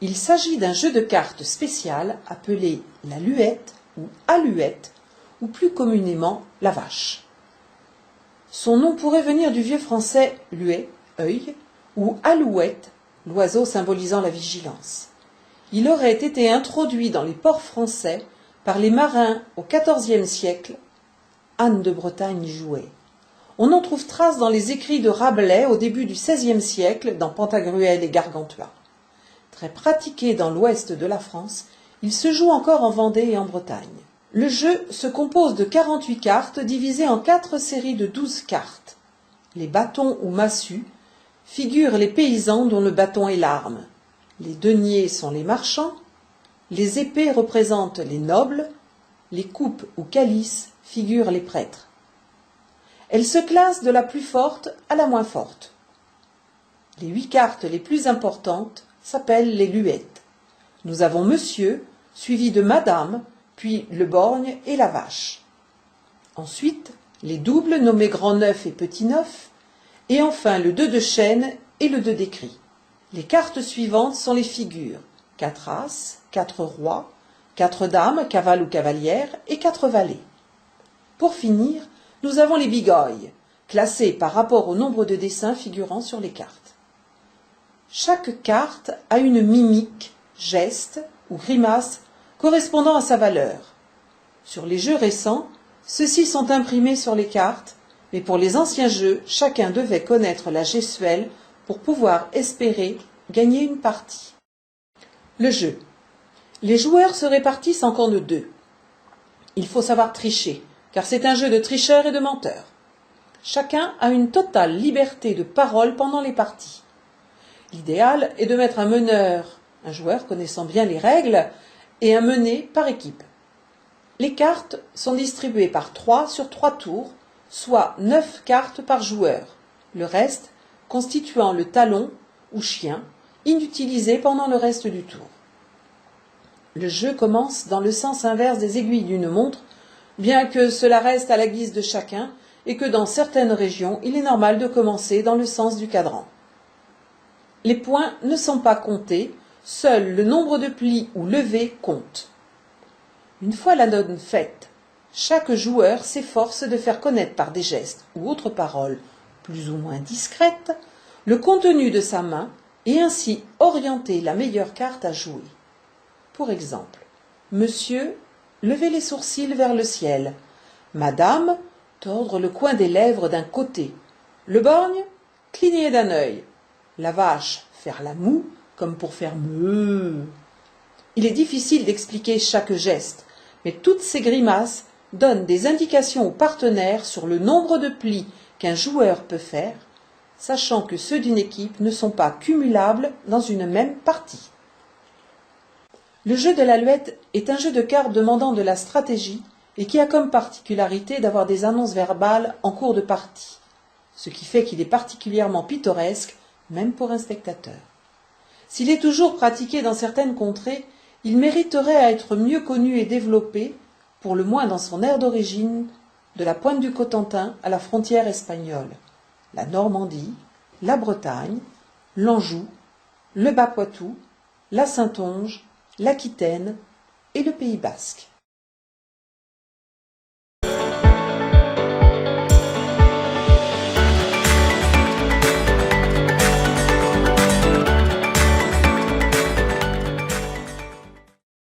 Il s'agit d'un jeu de cartes spécial appelé la luette ou aluette, ou plus communément la vache. Son nom pourrait venir du vieux français luet, œil, ou alouette, l'oiseau symbolisant la vigilance. Il aurait été introduit dans les ports français par les marins au XIVe siècle. Anne de Bretagne y jouait. On en trouve trace dans les écrits de Rabelais au début du XVIe siècle, dans Pantagruel et Gargantua. Très pratiqué dans l'ouest de la France, il se joue encore en Vendée et en Bretagne. Le jeu se compose de 48 cartes divisées en 4 séries de 12 cartes. Les bâtons ou massues figurent les paysans dont le bâton est l'arme. Les deniers sont les marchands, les épées représentent les nobles, les coupes ou calices figurent les prêtres. Elles se classent de la plus forte à la moins forte. Les 8 cartes les plus importantes s'appellent les luettes. Nous avons monsieur, suivi de madame, puis le borgne et la vache. Ensuite, les doubles nommés grand neuf et petit neuf, et enfin le 2 de chêne et le 2 d'écrit. Les cartes suivantes sont les figures 4 as, 4 rois, 4 dames, cavale ou cavalière, et 4 valets. Pour finir, nous avons les bigornes, classés par rapport au nombre de dessins figurant sur les cartes. Chaque carte a une mimique, geste ou grimace correspondant à sa valeur. Sur les jeux récents, ceux-ci sont imprimés sur les cartes, mais pour les anciens jeux, chacun devait connaître la gestuelle pour pouvoir espérer gagner une partie. Le jeu. Les joueurs se répartissent en camps de 2. Il faut savoir tricher, car c'est un jeu de tricheurs et de menteurs. Chacun a une totale liberté de parole pendant les parties. L'idéal est de mettre un meneur, un joueur connaissant bien les règles, et un mené par équipe. Les cartes sont distribuées par 3 sur 3 tours, soit 9 cartes par joueur, le reste constituant le talon ou chien, inutilisé pendant le reste du tour. Le jeu commence dans le sens inverse des aiguilles d'une montre, bien que cela reste à la guise de chacun et que dans certaines régions, il est normal de commencer dans le sens du cadran. Les points ne sont pas comptés, seul le nombre de plis ou levés compte. Une fois la donne faite, chaque joueur s'efforce de faire connaître par des gestes ou autres paroles plus ou moins discrètes le contenu de sa main et ainsi orienter la meilleure carte à jouer. Pour exemple, monsieur, levez les sourcils vers le ciel. Madame, tordre le coin des lèvres d'un côté. Le borgne, cligner d'un œil. La vache, faire la moue, comme pour faire meuh. Il est difficile d'expliquer chaque geste, mais toutes ces grimaces donnent des indications aux partenaires sur le nombre de plis qu'un joueur peut faire, sachant que ceux d'une équipe ne sont pas cumulables dans une même partie. Le jeu de l'alouette est un jeu de cartes demandant de la stratégie et qui a comme particularité d'avoir des annonces verbales en cours de partie, ce qui fait qu'il est particulièrement pittoresque, même pour un spectateur. S'il est toujours pratiqué dans certaines contrées, il mériterait à être mieux connu et développé, pour le moins dans son aire d'origine, de la pointe du Cotentin à la frontière espagnole, la Normandie, la Bretagne, l'Anjou, le Bas-Poitou, la Saintonge, l'Aquitaine et le Pays basque.